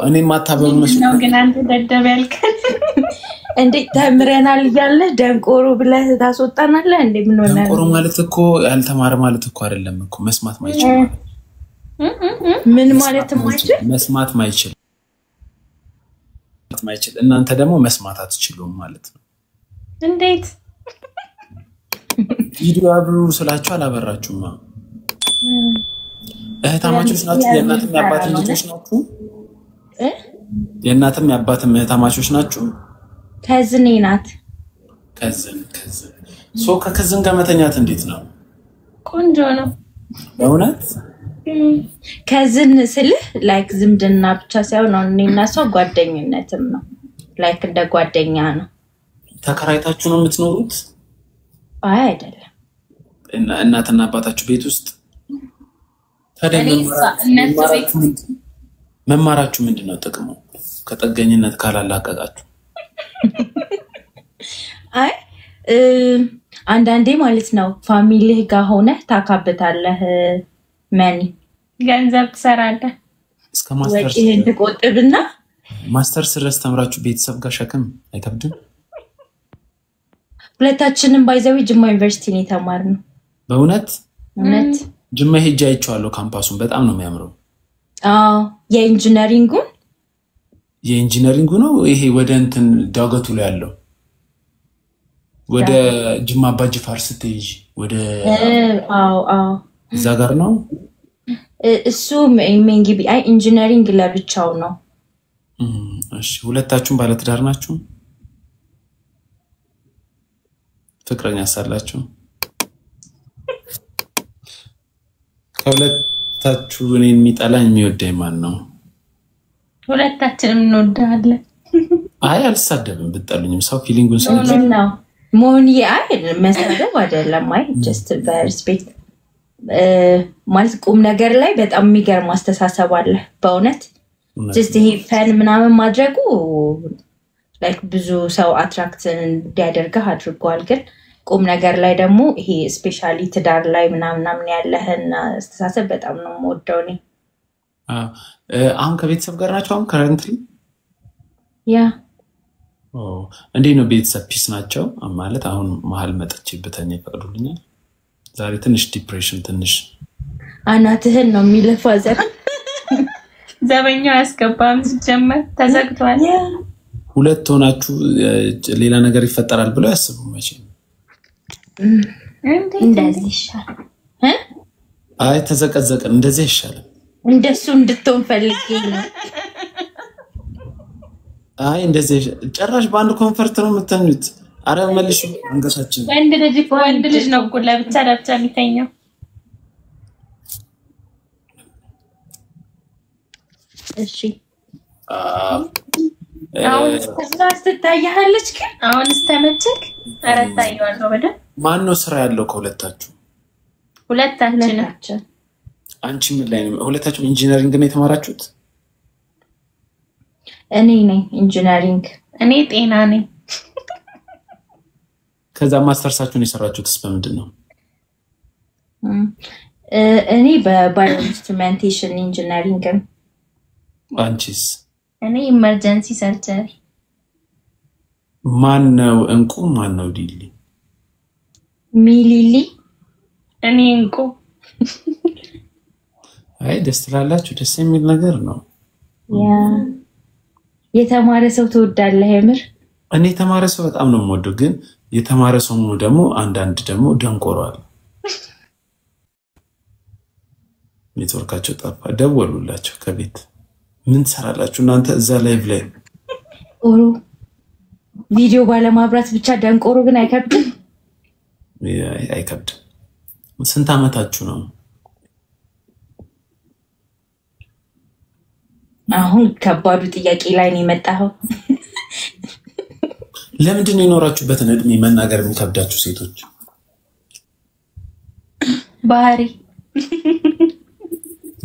እኔ ማታበሉ መስሎ ነው ግን አንተ ደደብ ያልከን እንዴ ተምረናል ይያለ ደንቆሮ ብለህ ታስወጣናለህ እንዴ ምን ሆነ ደንቆሮ ማለት እኮ ያልተማረ ማለት እኮ አይደለም እኮ መስማት ማይችል ምን ማለት ማይችል መስማት ማይችል እናንተ ደግሞ መስማት አትችሉም ማለት ነው እንዴት ቪዲዮ አብሩ ስላችሁ አላበራችሁማ እህታማቾች ናችሁ የእናትም ያባትም ልጆች ናችሁ የእናትም ያባትም እህታማቾች ናችሁ ከዝኔ ናት ከዝን ሶ ከከዝን ጋር መተኛት እንዴት ነው ቆንጆ ነው በእውነት ከዝን ስልህ ላይክ ዝምድና ብቻ ሳይሆን እኔና ሰው ጓደኝነትም ነው ላይክ እንደ ጓደኛ ነው ተከራይታችሁ ነው የምትኖሩት አይ አይደለም እናትና አባታችሁ ቤት ውስጥ መማራችሁ ምንድነው ጥቅሙ ከጠገኝነት ካላላቀቃችሁ አይ አንዳንዴ ማለት ነው ፋሚሊህ ጋር ሆነ ታካብታለህ ማኒ ገንዘብ ትሰራለህ እስከ ማስተርስ ትቆጥብና ማስተርስ ድረስ ተምራችሁ ቤተሰብ ጋር ሸክም አይከብድም ሁለታችንም ባይዘው ጅማ ዩኒቨርሲቲ ነው ተማርነው በእውነት እውነት ጅማ ሄጄ አይቼዋለሁ ካምፓሱን በጣም ነው የሚያምረው የኢንጂነሪንጉ ነው ይሄ ወደ እንትን ዳገቱ ላይ ያለው ወደ ጅማ አባጅፋር ስትሄጂ ወደ እዛ ጋር ነው እሱ ሜንጊቢ አይ ኢንጂነሪንግ ለብቻው ነው እሺ ሁለታችሁም ባለ ትዳር ናችሁ ፍቅረኛ ሳላችሁ ከሁለታችሁ እኔን የሚጠላኝ የሚወደኝ ማን ነው ሁለታችንም እንወዳለን አይ አልሳደብም ብትጠሉኝም ሰው ፊሊንጉን ነው ሞኒ አይ መሰደብ አይደለም አይ ጀስት በሪስፔክት ማለት ቁም ነገር ላይ በጣም የሚገርም አስተሳሰብ አለ በእውነት ጀስት ይሄ ፈን ምናምን ማድረጉ ላይክ ብዙ ሰው አትራክት እንዲያደርግህ አድርጓል ግን ቁም ነገር ላይ ደግሞ ይሄ ስፔሻሊ ትዳር ላይ ምናምን ያለህን አስተሳሰብ በጣም ነው የምወደው እኔ አሁን ከቤተሰብ ጋር ናቸው አሁን ከረንትሊ ያ እንዴ ነው ቤተሰብ ፒስ ናቸው ማለት አሁን መሃል መጥቼ በተኛ ይፈቅዱልኛል ዛሬ ትንሽ ዲፕሬሽን ትንሽ አናትህን ነው የሚለፋዘር ዘበኛው ያስገባም ሲጀመር ተዘግቷል ሁለት ሆናችሁ ሌላ ነገር ይፈጠራል ብለው ያስቡ መቼ እንደዚህ ይሻላል አይ ተዘቀዘቀን እንደዚህ ይሻላል እንደሱ እንድትሆን ፈልጌ ነው አይ እንደዚህ ጭራሽ ባንድ ኮንፈርት ነው የምትተኙት አረ መልሽ አንገሳችን ወንድ ልጅ ነው እኮ ለብቻ የሚተኛው እሺ አሁን ስትታያለች ግን አሁን ስተመቸክ አረታየዋለሁ በደ ማን ነው ስራ ያለው ከሁለታችሁ ሁለታችን አንቺ ምን ላይ ነው ሁለታችሁ ኢንጂነሪንግ ነው የተማራችሁት እኔ ነኝ ኢንጂነሪንግ እኔ ጤና ነኝ ከዛ ማስተርሳችሁን የሰራችሁትስ በምንድን ነው እኔ በባዮ ኢንስትሩሜንቴሽን ኢንጂነሪንግ አንቺስ እኔ ኢመርጀንሲ ሰርጀሪ ማን ነው እንቁ ማን ነው ዲሊ ሚሊሊ እኔ እንቁ አይ ደስ ትላላችሁ ደስ የሚል ነገር ነው ያ የተማረ ሰው ተወዳለህ የምር እኔ የተማረ ሰው በጣም ነው የምወደው ግን የተማረ ሰው ነው ደግሞ አንዳንድ ደግሞ ደንቆሯል ኔትወርካቸው ጠፋ ደወሉላቸው ከቤት ምን ትሰራላችሁ እናንተ እዛ ላይቭ ላይ ኦሮ ቪዲዮ ባለማብራት ብቻ ደንቆሮ ግን አይከብድም አይከብድም ስንት አመታችሁ ነው አሁን ከባዱ ጥያቄ ላይ ነው የመጣው ለምንድን ነው የኖራችሁበትን እድሜ መናገር የሚከብዳችሁ ሴቶች ባህሪ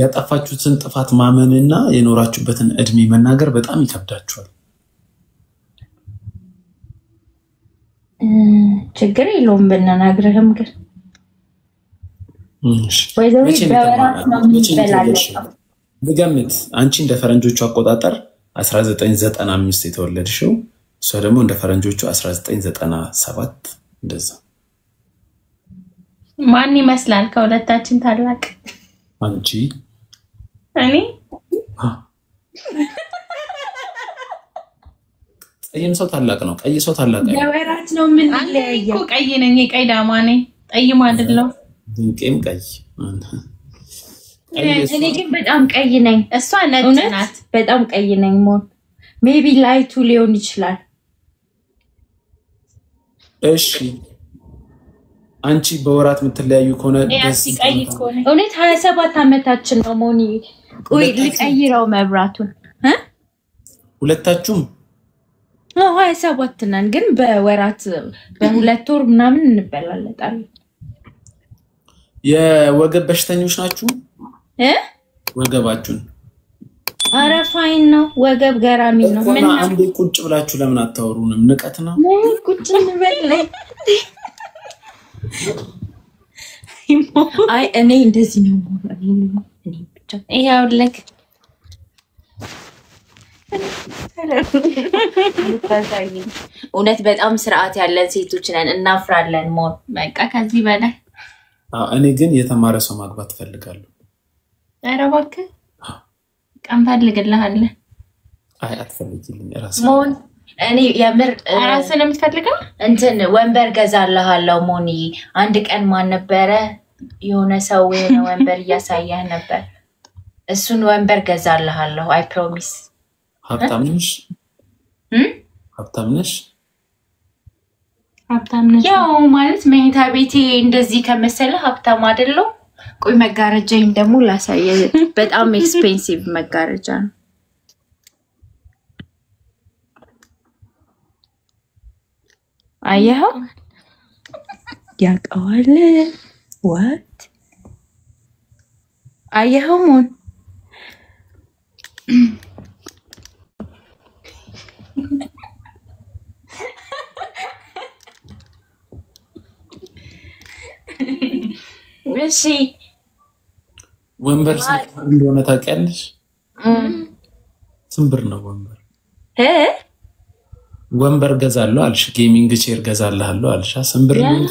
ያጠፋችሁትን ጥፋት ማመንና የኖራችሁበትን እድሜ መናገር በጣም ይከብዳችኋል ችግር የለውም ብንናገርህም ግን ወይዘሮ በበራት ነው የሚበላለጠው በገምት አንቺ እንደ ፈረንጆቹ አቆጣጠር 1995 የተወለድሽው እሷ ደግሞ እንደ ፈረንጆቹ 1997 እንደዛ ማን ይመስላል ከሁለታችን ታላቅ? አንቺ እኔ ቀይም ሰው ታላቅ ነው። ቀይ ሰው ታላቅ ነው። የወራት ነው ምን እኮ ቀይ ነኝ። ቀይ ዳማ ነኝ። ጠይም አይደለም። ድንቄም ቀይ እኔ ግን በጣም ቀይ ነኝ። እሷ ነጭ ናት። በጣም ቀይ ነኝ። ሞን ሜቢ ላይቱ ሊሆን ይችላል። እሺ አንቺ በወራት የምትለያዩ ከሆነ ደስ ቀይ ከሆነ እውነት 27 ዓመታችን ነው ሞኒ። ቆይ ልቀይረው መብራቱን ሁለታችሁም 27 ነን፣ ግን በወራት በሁለት ወር ምናምን እንበላለጣለን። የወገብ በሽተኞች ናችሁ? ወገባችሁን አረ ፋይን ነው። ወገብ ገራሚ ነው። ምን አንዴ ቁጭ ብላችሁ ለምን አታወሩንም? ንቀት ነው። ቁጭ እንበል። አይ እኔ እንደዚህ ነው። እኔ ብቻ ይኸውልህ እውነት በጣም ስርዓት ያለን ሴቶች ነን። እናፍራለን። ሞን በቃ ከዚህ በላይ እኔ ግን የተማረ ሰው ማግባት ፈልጋለሁ። ኧረ እባክህ ቀን ፈልግልሃለሁ። አይ አትፈልጊልኝ ራስ ሞን እኔ የምር ራስን የምትፈልገው እንትን ወንበር ገዛልሃለሁ። ሞኒ አንድ ቀን ማን ነበረ የሆነ ሰው የሆነ ወንበር እያሳየህ ነበር። እሱን ወንበር ገዛልሃለሁ። አይ ፕሮሚስ። ሀብታም ነሽ? ሀብታም ነሽ? ሀብታም ነሽ? ያው ማለት መኝታ ቤቴ እንደዚህ ከመሰለ ሀብታም አይደለሁ። ቆይ መጋረጃዬን ደግሞ ላሳየህ። በጣም ኤክስፔንሲቭ መጋረጃ ነው። አየኸው? ያውቀዋል። ዋት አየኸው? ሞን እሺ ወንበር ስንት እንደሆነ ታውቂያለሽ? ስንት ብር ነው ወንበር? ወንበር ገዛለሁ አልሽ፣ ጌሚንግ ቼር ገዛለሁ አልሽ። ስንት ብር ነው?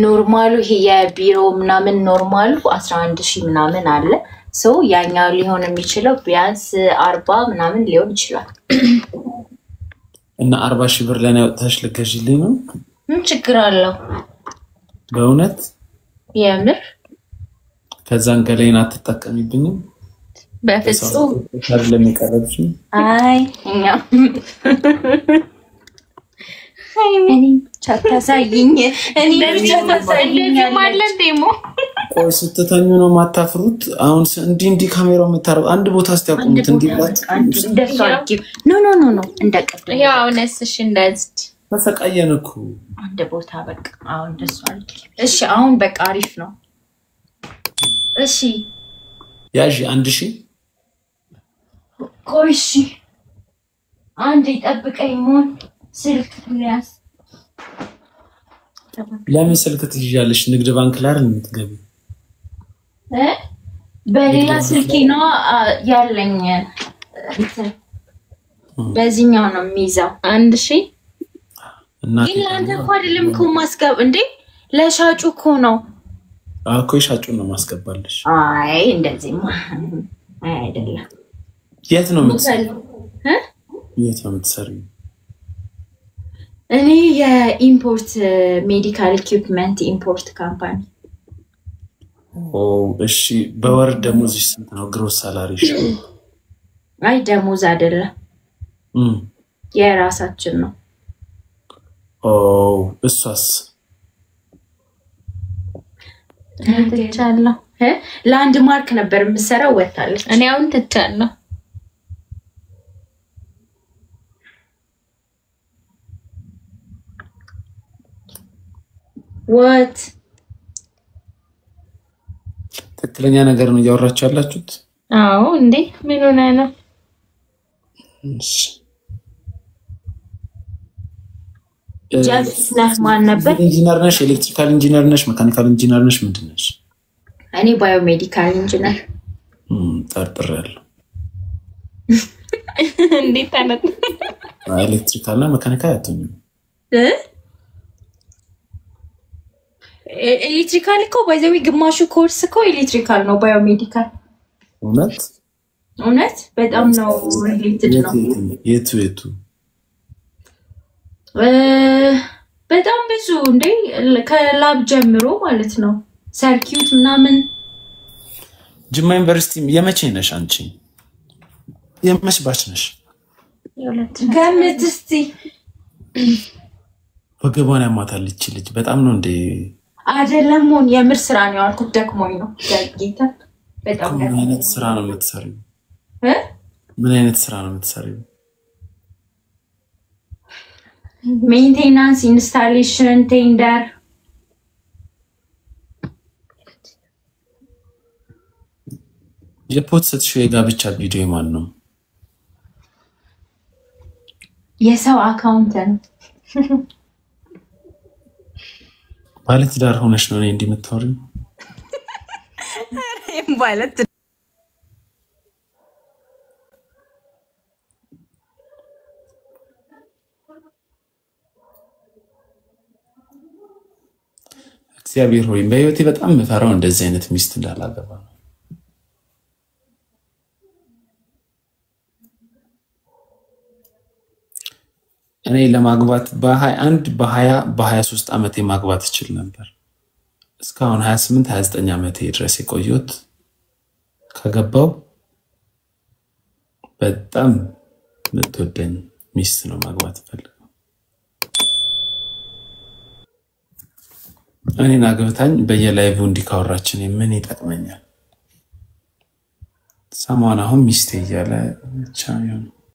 ኖርማሉ ይሄ የቢሮ ምናምን ኖርማሉ 11,000 ምናምን አለ። ሰው ያኛው ሊሆን የሚችለው ቢያንስ 40 ምናምን ሊሆን ይችላል። እና 40,000 ብር ለኔ አውጥተሽ ልገዢልኝ ነው? ምን ችግር አለው? በእውነት የምር ከዛን ገለይን አትጠቀሚብኝም? በፍጹም አይደለም የቀረብሽ። አይ እኛ እኔ ብቻ ታሳይኝ። እኔ ብቻ ታሳይኝ ማለት ደሞ ቆይ ስትተኙ ነው ማታፍሩት? አሁን እንዲህ ካሜራው የምታረው አንድ ቦታ አስተያቆሙት እንዲላችሁ እንደሱ አድርጊው። ኖ ኖ ኖ ኖ እንደቀጥል ያው ነስሽ እንደዚህ ተሰቃየን እኮ አንድ ቦታ በቃ አሁን እንደሱ አድርጊ። እሺ አሁን በቃ አሪፍ ነው። እሺ ያዢ 1,000 ቆይ እሺ አንድ ይጠብቀኝ። ሞን ስልክ ሊያስ ለምን ስልክ ትይዣለሽ? ንግድ ባንክ ላይ አይደል የምትገቢው? በሌላ ስልኬ ነው ያለኝ። በዚህኛው ነው የሚይዘው። 1,000 ግን ለአንተ እኮ አይደለም እኮ ማስገብ እንዴ፣ ለሻጩ እኮ ነው። እኮ ሻጩን ነው ማስገባለሽ። አይ እንደዚህማ አይደለም። የት ነው የምትሰሪው? የት ነው የምትሰሪው? እኔ የኢምፖርት ሜዲካል ኢኩዊፕመንት ኢምፖርት ካምፓኒ። እሺ በወር ደሞዝሽ ስንት ነው? ግሮስ ሳላሪሽ? አይ ደሞዝ አይደለም የራሳችን ነው። እሷስ? ትቻለሁ። ለአንድ ማርክ ነበር የምሰራው፣ ወጣለች። እኔ አሁን ትቻለሁ። ወት ትክክለኛ ነገር ነው እያወራችሁ ያላችሁት? አዎ እንዴ ምን ሆነ ነው? ጃስት ነህ ማን ነበር? ኢንጂነር ነሽ? ኤሌክትሪካል ኢንጂነር ነሽ? መካኒካል ኢንጂነር ነሽ? ምንድን ነሽ? እኔ ባዮሜዲካል ኢንጂነር ጠርጥሬያለሁ። እንዴት አይነት ኤሌክትሪካልና መካኒካል አትሆኝም? ኤሌክትሪካል እኮ ባይዘዊ ግማሹ ኮርስ እኮ ኤሌክትሪካል ነው ባዮሜዲካል። እውነት በጣም ነው ሪሌትድ ነው። የቱ በጣም ብዙ እንዴ ከላብ ጀምሮ ማለት ነው ሰርኪዩት ምናምን። ጅማ ዩኒቨርሲቲ የመቼ ነሽ አንቺ? የመች ባች ነሽ? ገምት እስቲ። ወገቧን ያማታል እቺ ልጅ በጣም ነው እንዴ? አይደለም ሞን የምር ስራ ነው ያልኩት ደክሞኝ ነው ጌታ። በጣም ምን አይነት ስራ ነው የምትሰሪው? ምን አይነት ስራ ነው የምትሰሪው? ሜንቴናንስ፣ ኢንስታሌሽን፣ ቴንደር። የፖስትሽው የጋብቻ ቪዲዮ ማን ነው? የሰው አካውንታንት። ባለትዳር ሆነሽ ነው እንዴ እንደምትወሪው? ባለት እግዚአብሔር ሆይ በህይወቴ በጣም የምፈራው እንደዚህ አይነት ሚስት እንዳላገባ ነው። እኔ ለማግባት በ21 በ20 በ23 ዓመቴ ማግባት እችል ነበር። እስካሁን 28 29 ዓመቴ ድረስ የቆየሁት ከገባው በጣም የምትወደኝ ሚስት ነው ማግባት ፈልገው። እኔን አግብታኝ በየላይቭ እንዲካወራችን ምን ይጠቅመኛል? ሰማን አሁን ሚስቴ እያለ ብቻ ነው።